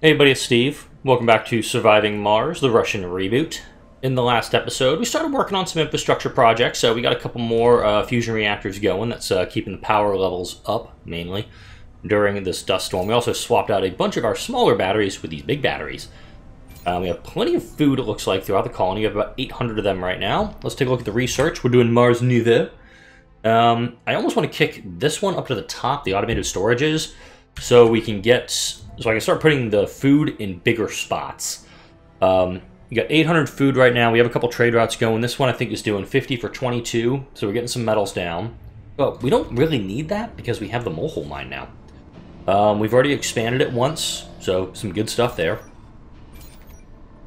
Hey everybody, it's Steve. Welcome back to Surviving Mars, the Russian reboot. In the last episode, we started working on some infrastructure projects, so we got a couple more fusion reactors going. That's keeping the power levels up, mainly, during this dust storm. We also swapped out a bunch of our smaller batteries with these big batteries. We have plenty of food, it looks like, throughout the colony. We have about 800 of them right now. Let's take a look at the research. We're doing Mars Nouveau. I almost want to kick this one up to the top, the automated storages, so we can get... So I can start putting the food in bigger spots. We got 800 food right now. We have a couple trade routes going. This one I think is doing 50 for 22, so we're getting some metals down. But we don't really need that because we have the mole hole mine now. We've already expanded it once, so some good stuff there.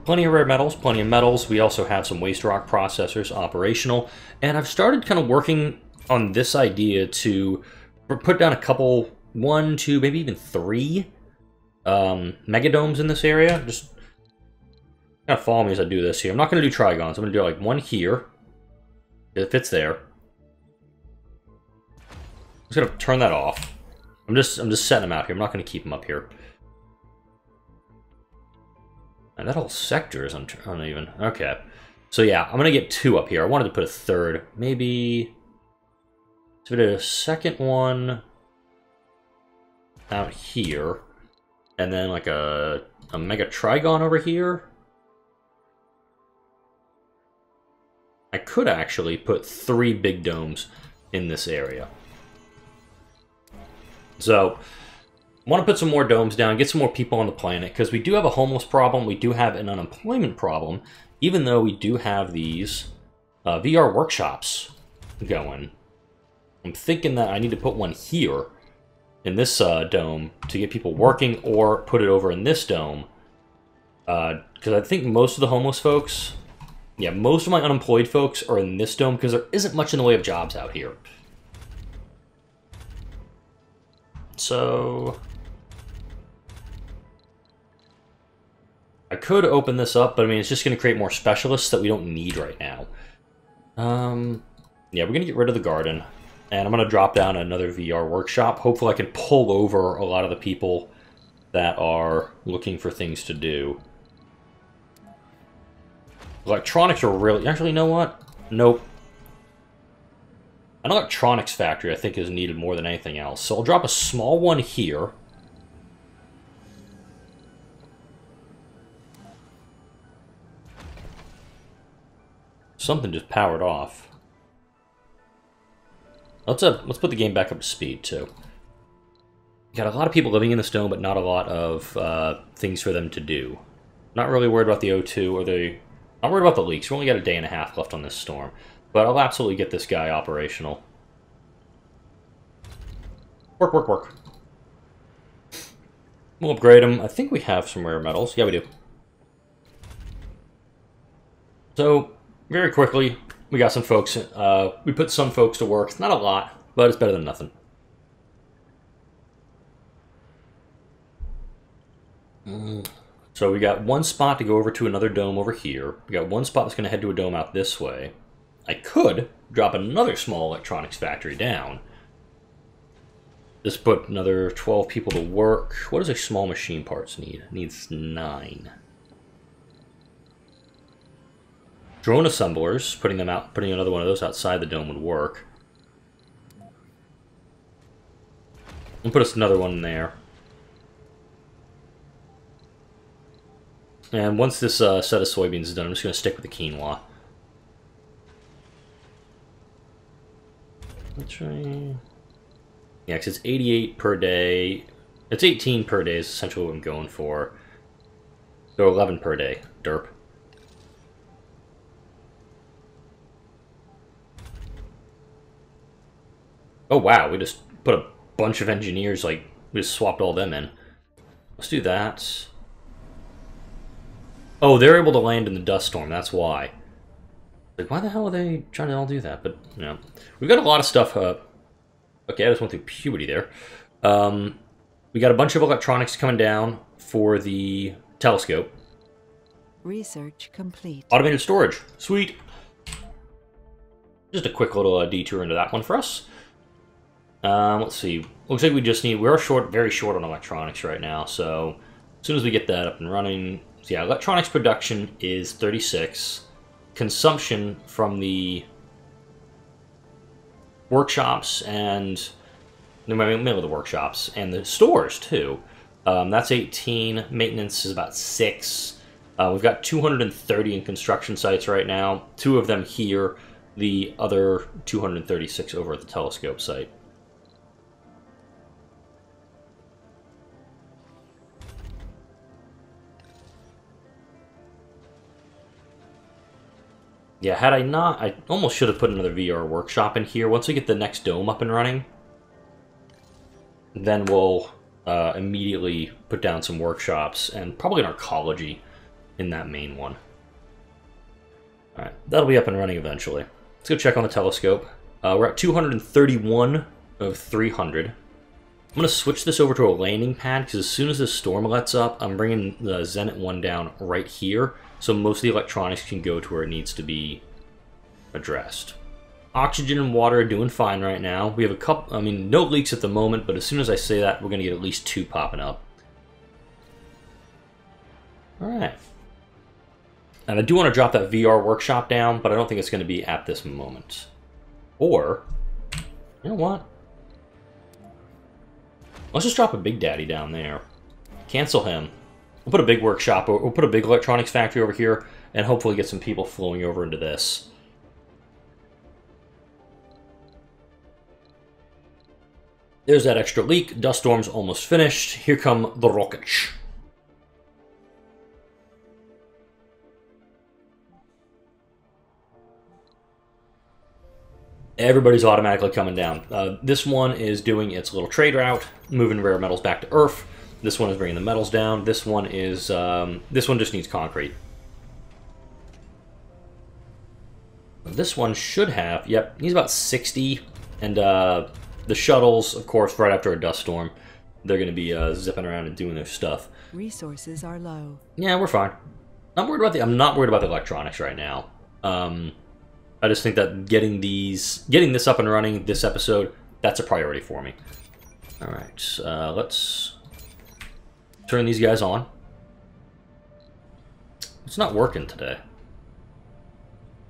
Plenty of rare metals, plenty of metals. We also have some waste rock processors operational. And I've started kind of working on this idea to put down a couple, 1, 2, maybe even 3 megadomes in this area. Just kind of follow me as I do this here. I'm not going to do trigons. I'm going to do like one here. It fits there. I'm just going to turn that off. I'm just setting them out here. I'm not going to keep them up here. And that whole sector is uneven. Okay. So yeah, I'm going to get 2 up here. I wanted to put a third. Maybe... So we did a second one out here. And then like a mega trigon over here. I could actually put 3 big domes in this area. So, I want to put some more domes down, get some more people on the planet, because we do have a homeless problem, we do have an unemployment problem, even though we do have these VR workshops going. I'm thinking that I need to put one here, in this dome, to get people working, or put it over in this dome. Because I think most of the homeless folks, yeah, most of my unemployed folks are in this dome, because there isn't much in the way of jobs out here. So... I could open this up, but I mean, it's just going to create more specialists that we don't need right now. Yeah, we're going to get rid of the garden. And I'm going to drop down another VR workshop. Hopefully I can pull over a lot of the people that are looking for things to do. Electronics are really... Actually, you know what? Nope. An electronics factory, I think, is needed more than anything else. So I'll drop a small one here. Something just powered off. Let's put the game back up to speed, too. Got a lot of people living in this dome, but not a lot of things for them to do. Not really worried about the O2 or the... Not worried about the leaks. We only got a day and a half left on this storm. But I'll absolutely get this guy operational. Work, work, work. We'll upgrade him. I think we have some rare metals. Yeah, we do. So, very quickly... We got some folks, we put some folks to work. It's not a lot, but it's better than nothing. So we got one spot to go over to another dome over here. We got one spot that's going to head to a dome out this way. I could drop another small electronics factory down. Just put another 12 people to work. What does a small machine parts need? It needs 9. Drone assemblers, putting another one of those outside the dome would work. And put us another one in there. And once this set of soybeans is done, I'm just going to stick with the quinoa. Let's try... Yeah, because it's 88 per day. It's 18 per day is essentially what I'm going for. So 11 per day. Derp. Oh wow, we just put a bunch of engineers, like, we just swapped all them in. Let's do that. Oh, they're able to land in the dust storm, that's why. Like, why the hell are they trying to all do that? But, you know, we've got a lot of stuff, okay, I just went through puberty there. We got a bunch of electronics coming down for the telescope. Research complete. Automated storage, sweet. Just a quick little detour into that one for us. Let's see. Looks like we just need... We're short, very short on electronics right now, so As soon as we get that up and running, so yeah, electronics production is 36. Consumption from the workshops and middle of the workshops and the stores too. That's 18. Maintenance is about 6. We've got 230 in construction sites right now. 2 of them here. The other 236 over at the telescope site. Yeah, had I not, I almost should have put another VR workshop in here. Once we get the next dome up and running, then we'll immediately put down some workshops and probably an arcology in that main one. Alright, that'll be up and running eventually. Let's go check on the telescope. We're at 231 of 300. I'm going to switch this over to a landing pad because as soon as this storm lets up, I'm bringing the Zenit 1 down right here. So most of the electronics can go to where it needs to be addressed. Oxygen and water are doing fine right now. We have a couple, no leaks at the moment, but as soon as I say that, we're going to get at least 2 popping up. Alright. And I do want to drop that VR workshop down, but I don't think it's going to be at this moment. Or, you know what? Let's just drop a Big Daddy down there. Cancel him. We'll put a big workshop, we'll put a big electronics factory over here, and hopefully get some people flowing over into this. There's that extra leak. Dust storm's almost finished. Here come the rockets. Everybody's automatically coming down. This one is doing its little trade route, moving rare metals back to Earth. This one is bringing the metals down. This one is, this one just needs concrete. This one should have, yep, needs about 60. And the shuttles, of course, right after a dust storm, they're going to be zipping around and doing their stuff. Resources are low. Yeah, we're fine. I'm not worried about the electronics right now. I just think that getting this up and running this episode, that's a priority for me. All right, let's turn these guys on. It's not working today.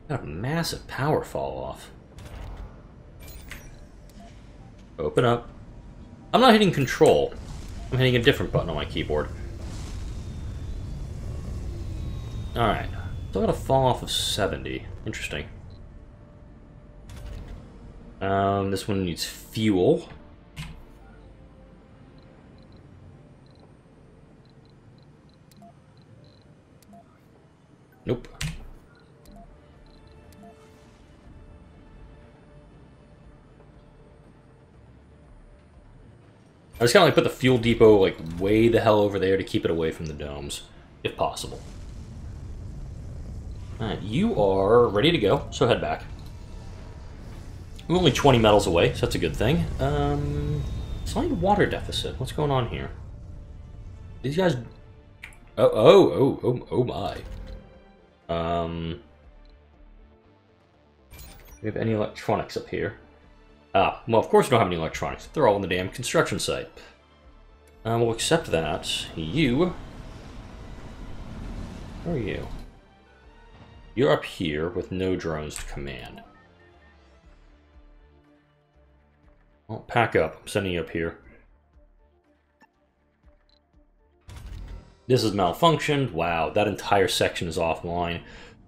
Got a massive power fall off. Open up. I'm not hitting control. I'm hitting a different button on my keyboard. Alright. Still got a fall off of 70. Interesting. This one needs fuel. Nope. I just kind of like put the fuel depot like way the hell over there to keep it away from the domes, if possible. Alright, you are ready to go, so head back. We're only 20 metals away, so that's a good thing. Slight water deficit. What's going on here? These guys... Oh my. We have any electronics up here? Ah, well, of course we don't have any electronics. They're all on the damn construction site. We'll accept that. You... Where are you? You're up here with no drones to command. Well, pack up. I'm sending you up here. This is malfunctioned. Wow, that entire section is offline.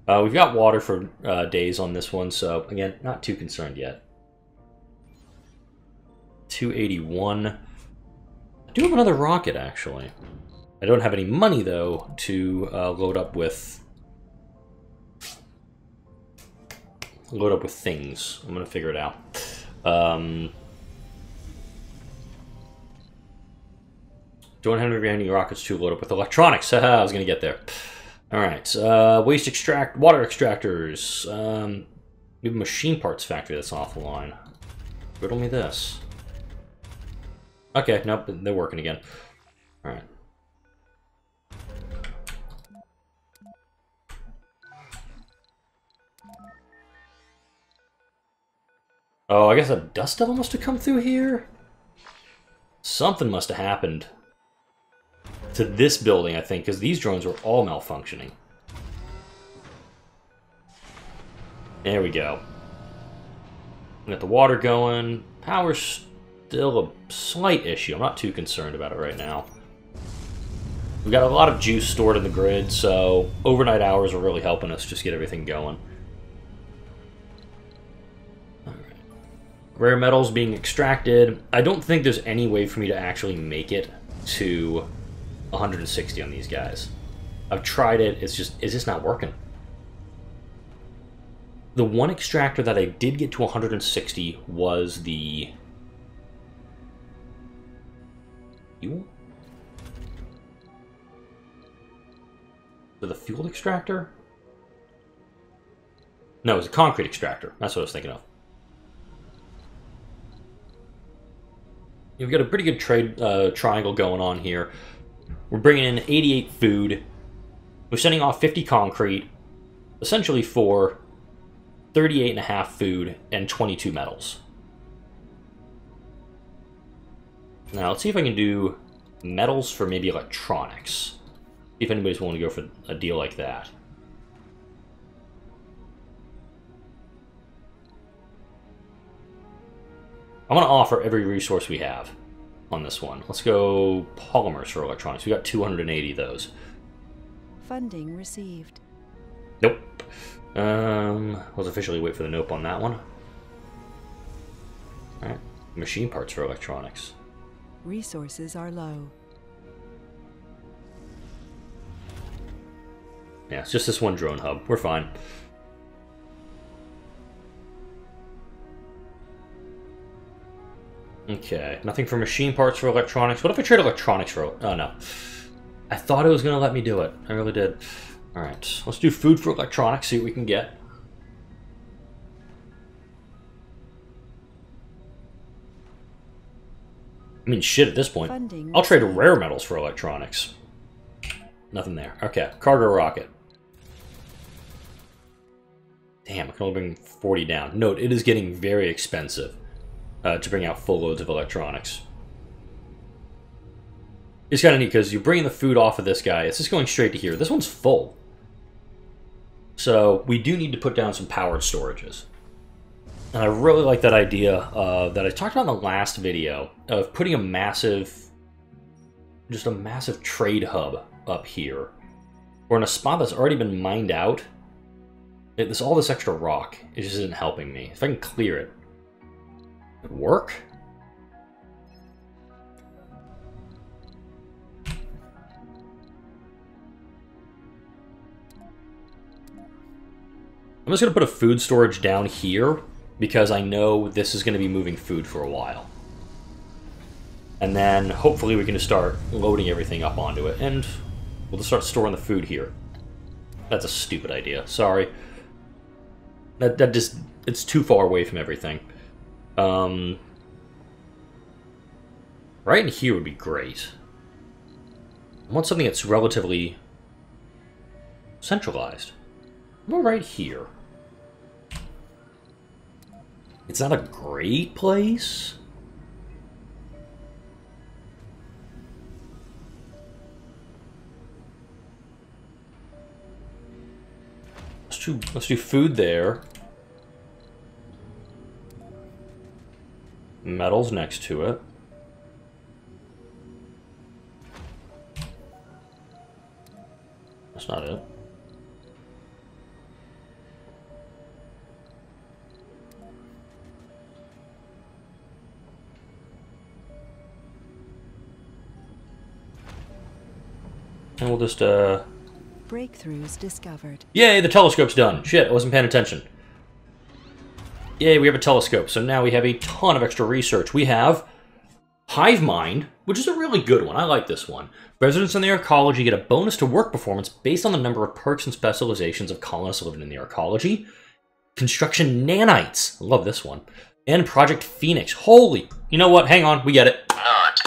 We've got water for days on this one, so again, not too concerned yet. 281. I do have another rocket, actually. I don't have any money, though, to load up with things. I'm going to figure it out. Don't have any rockets to load up with electronics. Haha, I was going to get there. Alright, water extractors. We have a machine parts factory that's offline. Riddle me this. Okay, nope, they're working again. Alright. Oh, I guess a dust devil must have come through here? Something must have happened to this building, I think, because these drones were all malfunctioning. There we go. We got the water going. Power's still a slight issue. I'm not too concerned about it right now. We've got a lot of juice stored in the grid, so overnight hours are really helping us just get everything going. Alright. Rare metals being extracted. I don't think there's any way for me to actually make it to 160 on these guys. I've tried it, it's just not working. The one extractor that I did get to 160 was the fuel? The fuel extractor? No, it was a concrete extractor. That's what I was thinking of. We've got a pretty good trade triangle going on here. We're bringing in 88 food. We're sending off 50 concrete, essentially for 38.5 food and 22 metals. Now, let's see if I can do metals for maybe electronics. See if anybody's willing to go for a deal like that. I want to offer every resource we have on this one. Let's go polymers for electronics. We got 280 of those. Funding received. Nope. Let's officially wait for the nope on that one. Alright. Machine parts for electronics. Resources are low. Yeah, it's just this one drone hub. We're fine. Okay, nothing for machine parts for electronics. What if I trade electronics for... Oh, no. I thought it was going to let me do it. I really did. Alright, let's do food for electronics, see what we can get. I mean, shit at this point. I'll trade rare metals for electronics. Nothing there. Okay, cargo rocket. Damn, I can only bring 40 down. Note, it is getting very expensive to bring out full loads of electronics. It's kind of neat because you're bringing the food off of this guy. It's just going straight to here. This one's full. So we do need to put down some powered storages. And I really like that idea that I talked about in the last video of putting a massive, just a massive trade hub up here. Or in a spot that's already been mined out. All this extra rock, it just isn't helping me. If I can clear it, it'd work. I'm just going to put a food storage down here because I know this is going to be moving food for a while. And then hopefully we can just start loading everything up onto it and we'll just start storing the food here. That's a stupid idea. Sorry. That just, it's too far away from everything. Right in here would be great. I want something that's relatively centralized. Well, right here. It's not a great place. Let's do food there. Metals next to it. That's not it. And we'll just, Breakthroughs discovered. Yay, the telescope's done. Shit, I wasn't paying attention. Yay, we have a telescope. So now we have a ton of extra research. We have Hive Mind, which is a really good one. I like this one. Residents in the arcology get a bonus to work performance based on the number of perks and specializations of colonists living in the arcology. Construction Nanites. I love this one. And Project Phoenix. Holy... You know what? Hang on. We get it. Not.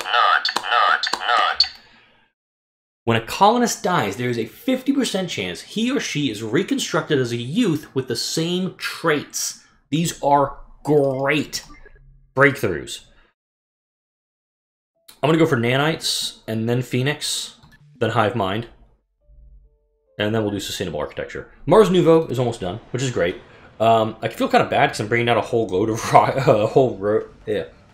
When a colonist dies, there is a 50% chance he or she is reconstructed as a youth with the same traits. These are great breakthroughs. I'm going to go for Nanites and then Phoenix. then Hive Mind, and then we'll do Sustainable Architecture. Mars Nouveau is almost done, which is great. I feel kind of bad because I'm bringing out a whole load of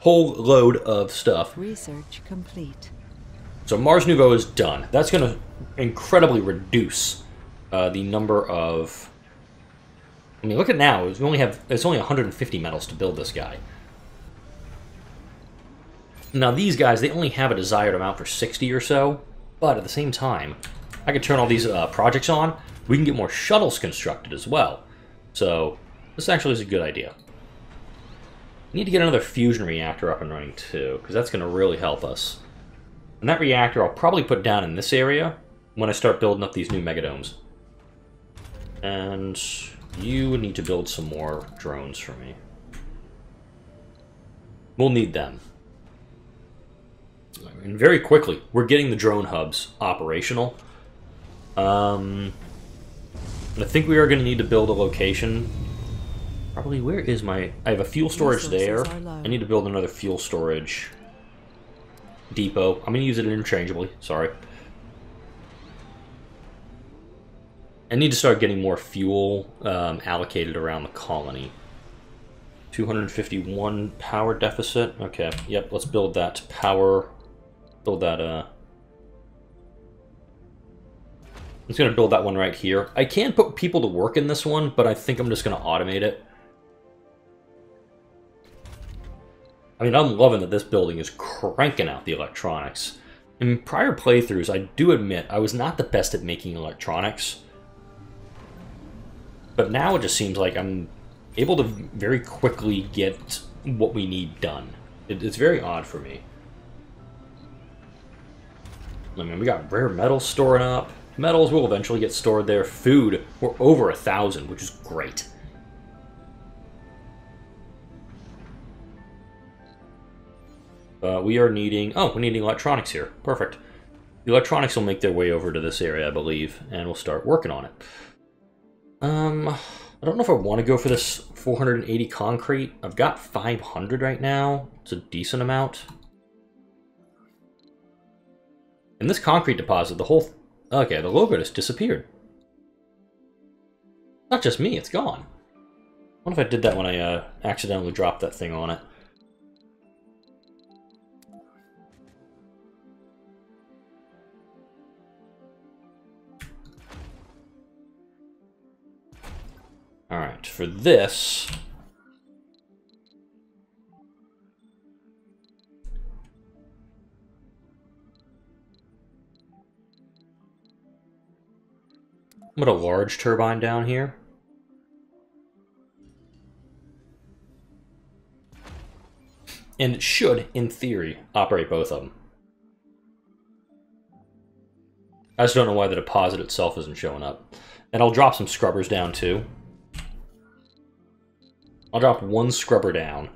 whole load of stuff. Research complete. So Mars Nouveau is done. That's going to incredibly reduce the number of. I mean, look at now. It's only 150 metals to build this guy. Now these guys, they only have a desired amount for 60 or so, but at the same time, I could turn all these projects on. We can get more shuttles constructed as well. So this actually is a good idea. We need to get another fusion reactor up and running too, because that's going to really help us. And that reactor I'll probably put down in this area when I start building up these new megadomes. And you would need to build some more drones for me. We'll need them. And very quickly, we're getting the drone hubs operational. I think we are going to need to build a location. Probably, where is my... I have a fuel storage there. I need to build another fuel storage depot. I'm going to use it interchangeably. Sorry. I need to start getting more fuel allocated around the colony. 251 power deficit. Okay, yep, let's build that power... Build that, I'm just going to build that one right here. I can put people to work in this one, but I think I'm just going to automate it. I mean, I'm loving that this building is cranking out the electronics. In prior playthroughs, I do admit I was not the best at making electronics. But now it just seems like I'm able to very quickly get what we need done. It's very odd for me. I mean, we got rare metals storing up. Metals will eventually get stored there. Food, we're over 1,000, which is great. We are needing... Oh, we're needing electronics here. Perfect. The electronics will make their way over to this area, I believe, and we'll start working on it. I don't know if I want to go for this 480 concrete. I've got 500 right now. It's a decent amount. And this concrete deposit, the whole... Okay, the logo just disappeared. Not just me, it's gone. What if I did that when I accidentally dropped that thing on it? Alright, for this... I'm going to large turbine down here. And it should, in theory, operate both of them. I just don't know why the deposit itself isn't showing up. And I'll drop some scrubbers down too. I'll drop one scrubber down.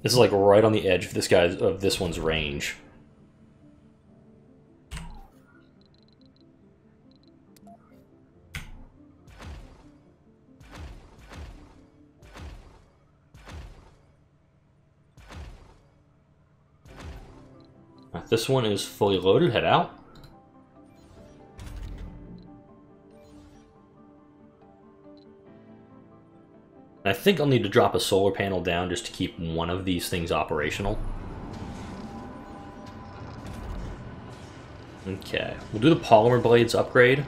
This is like right on the edge of this one's range. This one is fully loaded. Head out. And I think I'll need to drop a solar panel down just to keep one of these things operational. Okay, we'll do the polymer blades upgrade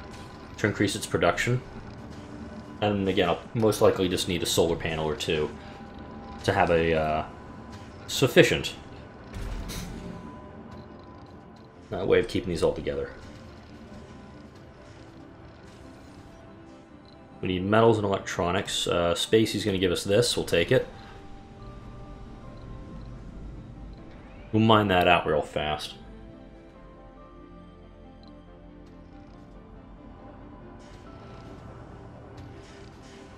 to increase its production. And again, I'll most likely just need a solar panel or two to have a sufficient way of keeping these all together. We need metals and electronics. Spacey's going to give us this. We'll take it. We'll mine that out real fast.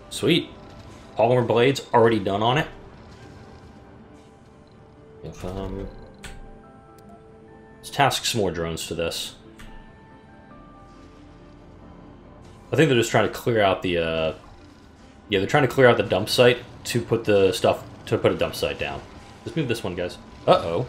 Sweet. Polymer blades already done on it. If, let's task some more drones to this. I think they're just trying to clear out the, yeah, they're trying to clear out the dump site to put the stuff, to put a dump site down. Let's move this one, guys. Uh-oh.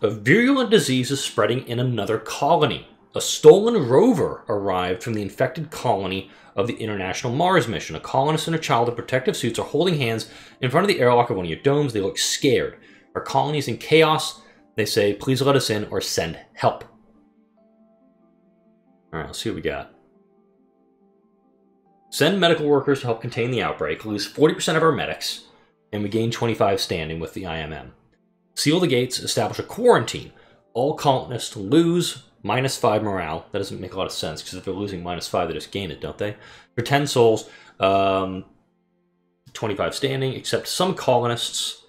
A virulent disease is spreading in another colony. A stolen rover arrived from the infected colony of the International Mars mission. A colonist and a child in protective suits are holding hands in front of the airlock of one of your domes. They look scared. Our colony is in chaos. They say, please let us in or send help. Alright, let's see what we got. Send medical workers to help contain the outbreak. Lose 40% of our medics. And we gain 25 standing with the IMM. Seal the gates. Establish a quarantine. All colonists lose -5 morale. That doesn't make a lot of sense, because if they're losing -5, they just gain it, don't they? For 10 souls, 25 standing, except some colonists,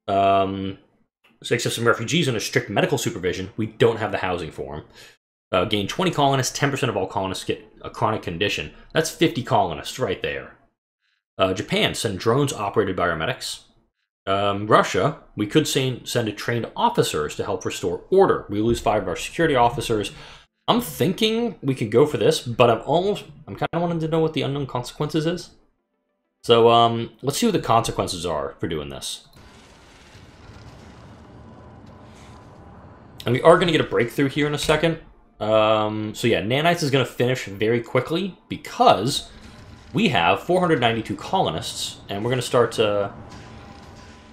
except some refugees under strict medical supervision. We don't have the housing for them. Gain 20 colonists, 10% of all colonists get a chronic condition. That's 50 colonists right there. Japan, send drones operated by our medics. Russia, we could send trained officers to help restore order. We lose 5 of our security officers. I'm thinking we could go for this, but I'm kind of wanting to know what the unknown consequences is. So, let's see what the consequences are for doing this. And we are going to get a breakthrough here in a second. So yeah, Nanites is going to finish very quickly because we have 492 colonists, and we're going to start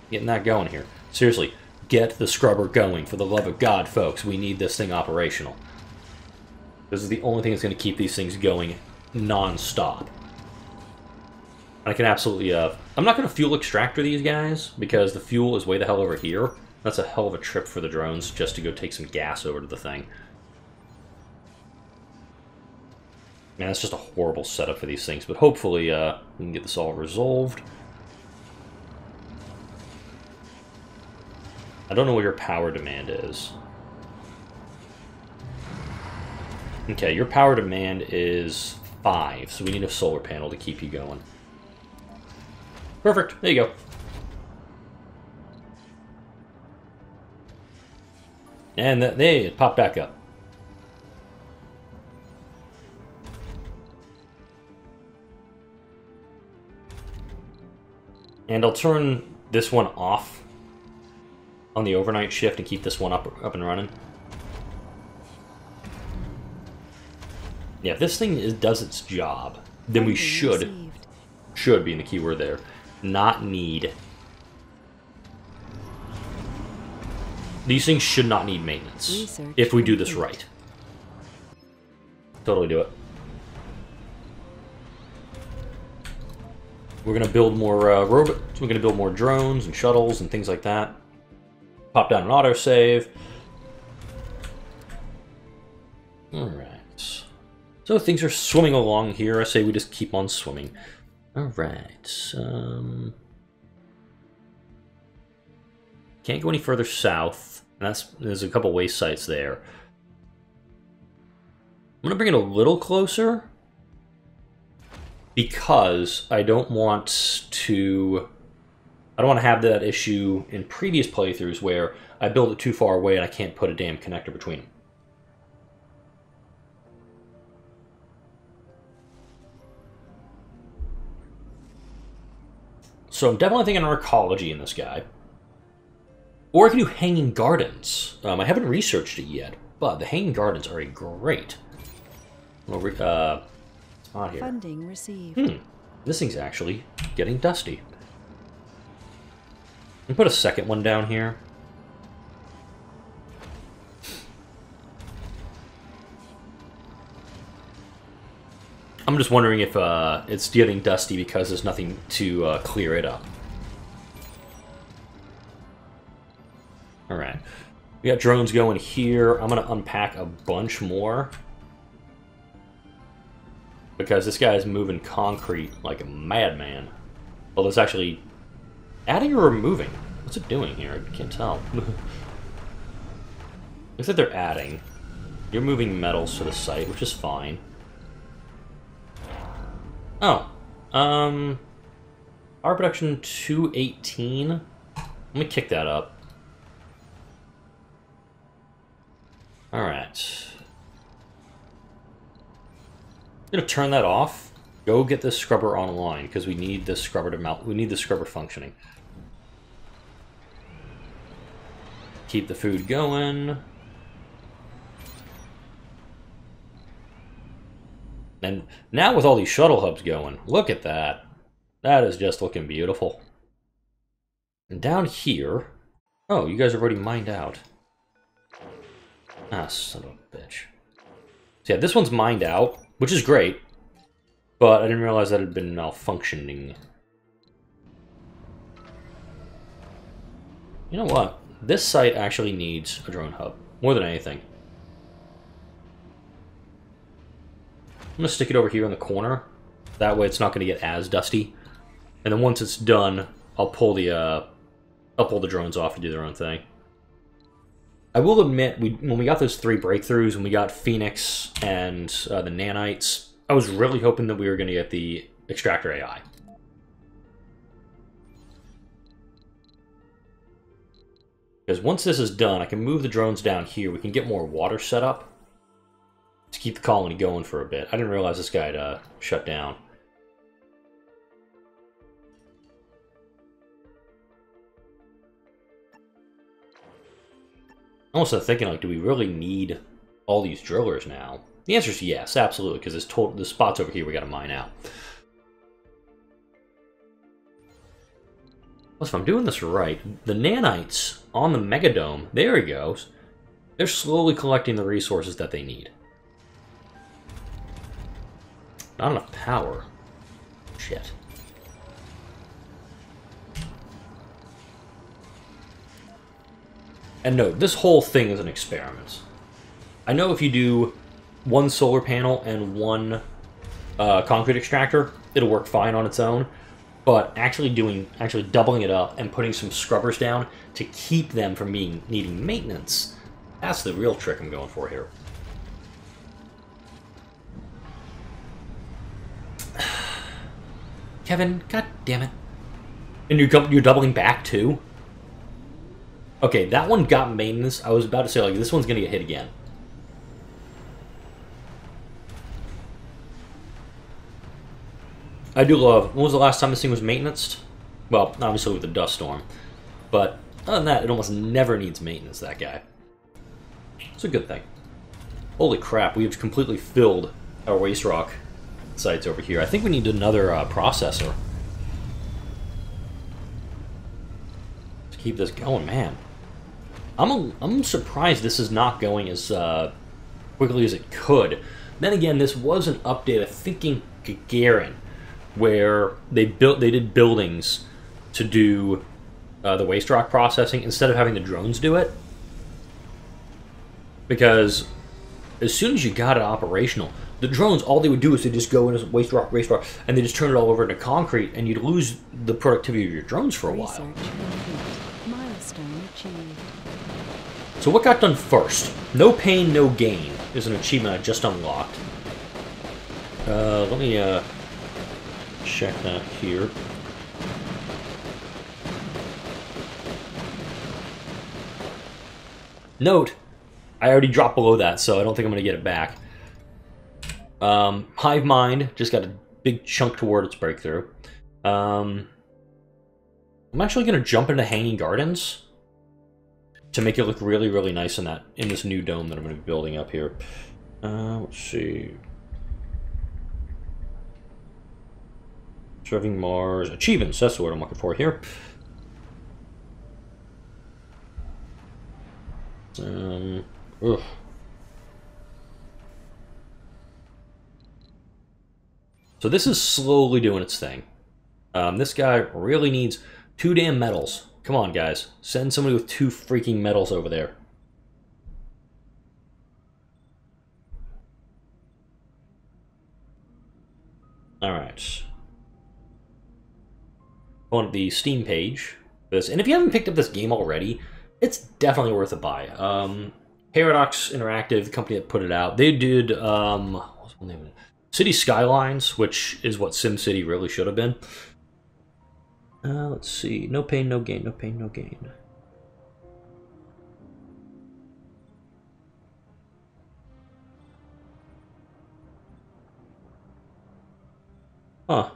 getting that going here. Seriously, get the scrubber going. For the love of God, folks, we need this thing operational. This is the only thing that's going to keep these things going non-stop. I can absolutely, I'm not going to fuel extractor these guys, because the fuel is way the hell over here. That's a hell of a trip for the drones, just to go take some gas over to the thing. Man, that's just a horrible setup for these things, but hopefully we can get this all resolved. I don't know what your power demand is. Okay, your power demand is 5, so we need a solar panel to keep you going. Perfect, there you go. And it popped back up. And I'll turn this one off on the overnight shift and keep this one up and running. Yeah, if this thing does its job, then we should be in the keyword there. Not need. These things should not need maintenance if we do this right. Totally do it. We're going to build more robots. We're going to build more drones and shuttles and things like that. Pop down an autosave. Alright. So things are swimming along here. I say we just keep on swimming. Alright. Can't go any further south. And there's a couple waste sites there. I'm going to bring it a little closer, because I don't want to have that issue in previous playthroughs where I build it too far away and I can't put a damn connector between them. So I'm definitely thinking arcology in this guy. Or I can do hanging gardens. I haven't researched it yet, but the hanging gardens are a great spot here. Funding received. This thing's actually getting dusty. And put a second one down here. I'm just wondering if it's getting dusty because there's nothing to clear it up. Alright. We got drones going here. I'm going to unpack a bunch more, because this guy is moving concrete like a madman. Well, it's actually adding or removing. What's it doing here? I can't tell. Looks like they're adding. You're moving metals to the site, which is fine. Oh. Power production 218. Let me kick that up. Alright. I'm gonna turn that off. Go get this scrubber online, because we need this scrubber to melt. We need the scrubber functioning. Keep the food going. And now with all these shuttle hubs going, look at that. That is just looking beautiful. And down here... Oh, you guys have already mined out. Ah, son of a bitch. So yeah, this one's mined out, which is great. But I didn't realize that it had been malfunctioning. You know what? This site actually needs a drone hub, more than anything. I'm going to stick it over here in the corner. That way it's not going to get as dusty. And then once it's done, I'll pull the drones off to do their own thing. I will admit, when we got those 3 breakthroughs, when we got Phoenix and the nanites, I was really hoping that we were going to get the extractor AI. Because once this is done, I can move the drones down here. We can get more water set up to keep the colony going for a bit. I didn't realize this guy had shut down. I'm also thinking, like, do we really need all these drillers now? The answer is yes, absolutely, because this spot's over here we gotta mine out. Plus, if I'm doing this right, the nanites on the Megadome, there he goes, they're slowly collecting the resources that they need. Not enough power. Shit. And no, this whole thing is an experiment. I know if you do 1 solar panel and 1 concrete extractor, it'll work fine on its own. But actually doubling it up and putting some scrubbers down to keep them from needing maintenance, that's the real trick I'm going for here. Kevin, god damn it. And you're doubling back too? Okay, that one got maintenance. I was about to say, like, this one's gonna get hit again. I do love... When was the last time this thing was maintenanced? Well, obviously with the dust storm. But other than that, it almost never needs maintenance, that guy. It's a good thing. Holy crap, we have completely filled our waste rock sites over here. I think we need another processor to keep this going, man. I'm surprised this is not going as quickly as it could. Then again, this was an update, I think, in Gagarin, where they did buildings to do the waste rock processing instead of having the drones do it. Because as soon as you got it operational, the drones, all they would do is they just go in as waste rock, and they just turn it all over into concrete, and you'd lose the productivity of your drones for a while. Milestone achieved. So what got done first? No pain, no gain is an achievement I just unlocked. Let me check that here. Note, I already dropped below that, so I don't think I'm going to get it back. Hive Mind just got a big chunk toward its breakthrough. I'm actually going to jump into Hanging Gardens to make it look really, really nice in this new dome that I'm going to be building up here. Let's see. Serving Mars. Achievements, that's the word I'm looking for here. Ugh. So this is slowly doing its thing. This guy really needs 2 damn medals. Come on, guys. Send somebody with 2 freaking medals over there. Alright. On the Steam page. And if you haven't picked up this game already, it's definitely worth a buy. Paradox Interactive, the company that put it out, they did what's the name of it? City Skylines, which is what SimCity really should have been. Let's see. No pain, no gain. No pain, no gain. Huh.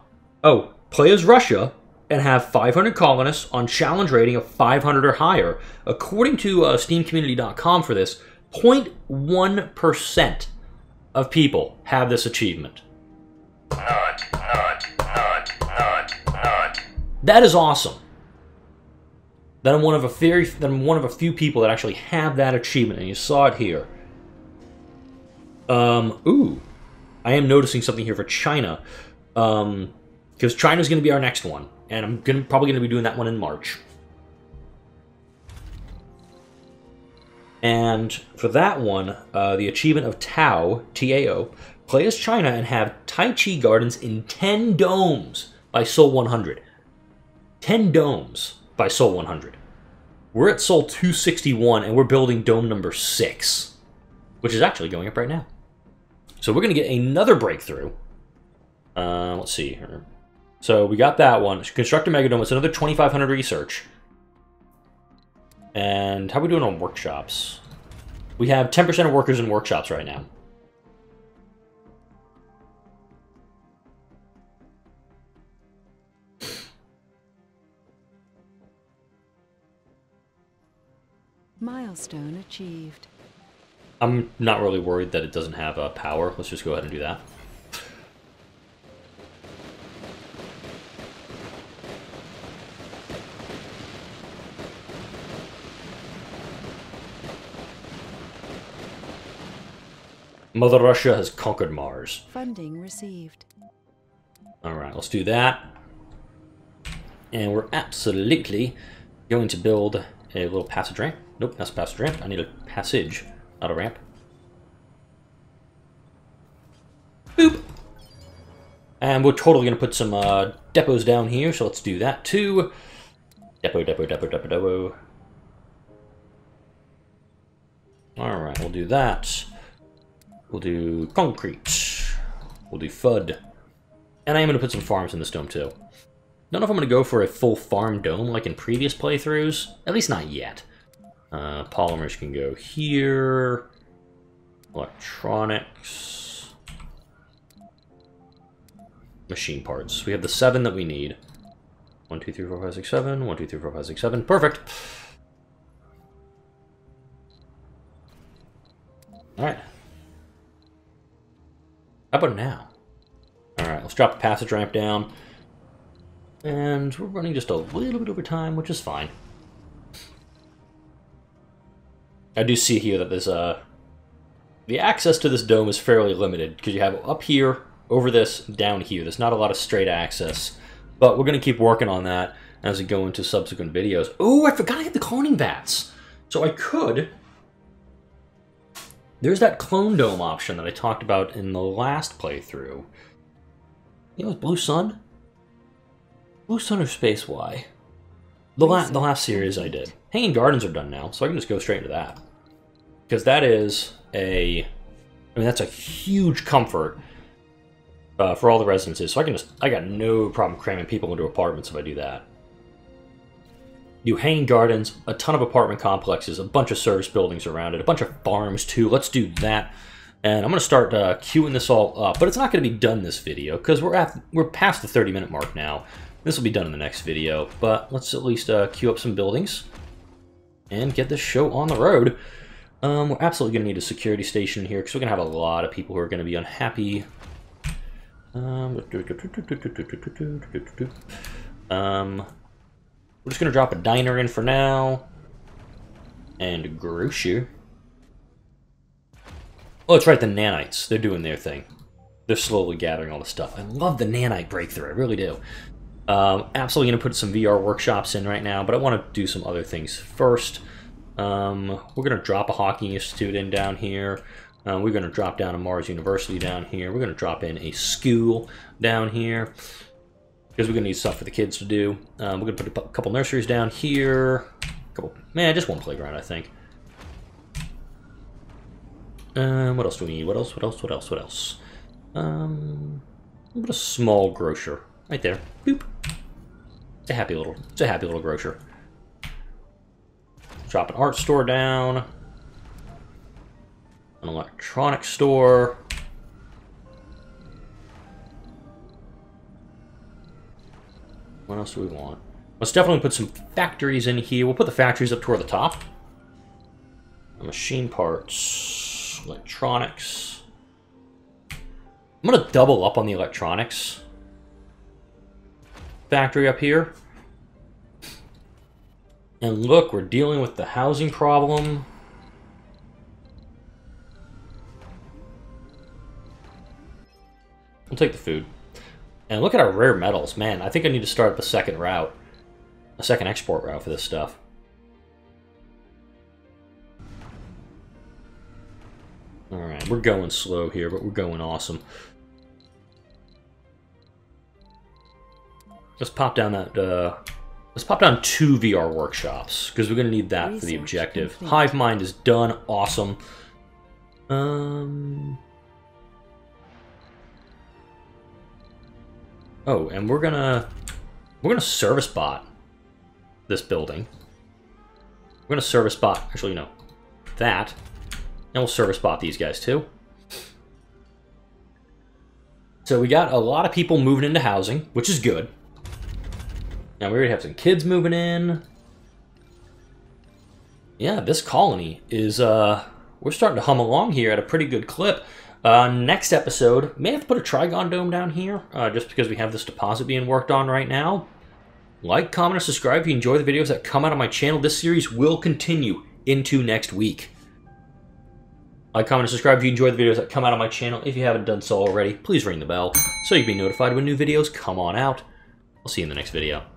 Oh, play as Russia. and have 500 colonists on challenge rating of 500 or higher. According to SteamCommunity.com for this, 0.1% of people have this achievement. That is awesome. That I'm one of a few people that actually have that achievement, and you saw it here. Ooh, I am noticing something here for China, because China's going to be our next one, and I'm probably going to be doing that one in March. And for that one, the achievement of Tao, T-A-O, play as China and have Tai Chi gardens in 10 domes by Sol 100. 10 domes by Sol 100. We're at Sol 261, and we're building dome number 6, which is actually going up right now. So we're going to get another breakthrough. Let's see here. So we got that one. Construct a megadome. It's another 2,500 research. And how are we doing on workshops? We have 10% of workers in workshops right now. Milestone achieved. I'm not really worried that it doesn't have power. Let's just go ahead and do that. Mother Russia has conquered Mars. Funding received. Alright, let's do that. And we're absolutely going to build a little passage ramp. Nope, that's a passage ramp. I need a passage, not a ramp. Boop! And we're totally going to put some depots down here, so let's do that too. Depot. Alright, we'll do that. We'll do concrete. We'll do FUD. And I am going to put some farms in this dome too. Don't know if I'm going to go for a full farm dome like in previous playthroughs. At least not yet. Polymers can go here. Electronics. Machine parts. We have the 7 that we need. 1, 2, 3, 4, 5, 6, 7. 1, 2, 3, 4, 5, 6, 7. Perfect. Alright. How about now? Alright, let's drop the passage ramp down. And we're running just a little bit over time, which is fine. I do see here that there's the access to this dome is fairly limited, because you have up here, over this, down here. There's not a lot of straight access. But we're going to keep working on that as we go into subsequent videos. Oh, I forgot I had the cloning vats! So I could... There's that clone dome option that I talked about in the last playthrough. You know, Blue Sun? Blue Sun or Space Y? The last series I did. Hanging Gardens are done now, so I can just go straight into that. Because that is a... I mean, that's a huge comfort for all the residences. So I got no problem cramming people into apartments if I do that. Do Hanging Gardens, a ton of apartment complexes, a bunch of service buildings around it, a bunch of farms too. Let's do that. And I'm going to start queuing this all up. But it's not going to be done this video, because we're past the 30-minute mark now. This will be done in the next video. But let's at least queue up some buildings and get this show on the road. We're absolutely going to need a security station in here, because we're going to have a lot of people who are going to be unhappy. We're just going to drop a diner in for now. And a grocer. Oh, that's right, the nanites. They're doing their thing. They're slowly gathering all the stuff. I love the nanite breakthrough, I really do. Absolutely going to put some VR workshops in right now, but I want to do some other things first. We're going to drop a hockey institute in down here. We're going to drop down a Mars University down here. We're going to drop in a school down here, because we're going to need stuff for the kids to do. We're going to put a couple nurseries down here. Just one playground, I think. What else do we need? What else? What a small grocer. Right there. Boop. It's a happy little grocer. Drop an art store down. An electronics store. What else do we want? Let's definitely put some factories in here. We'll put the factories up toward the top. Machine parts, electronics. I'm going to double up on the electronics factory up here. And look, we're dealing with the housing problem. We'll take the food. And look at our rare metals. Man, I think I need to start up a second route. A second export route for this stuff. Alright, we're going slow here, but we're going awesome. Let's pop down that, let's pop down 2 VR workshops, because we're going to need that for the objective. Complete. Hive mind is done. Awesome. Oh, and we're gonna service bot this building. We're gonna service bot, actually no, that, and we'll service bot these guys too. So we got a lot of people moving into housing, which is good. Now we already have some kids moving in. Yeah, this colony is, we're starting to hum along here at a pretty good clip. Next episode, may have to put a Trigon Dome down here, just because we have this deposit being worked on right now. Like, comment, or subscribe if you enjoy the videos that come out on my channel. This series will continue into next week. Like, comment, and subscribe if you enjoy the videos that come out on my channel. If you haven't done so already, please ring the bell so you can be notified when new videos come on out. I'll see you in the next video.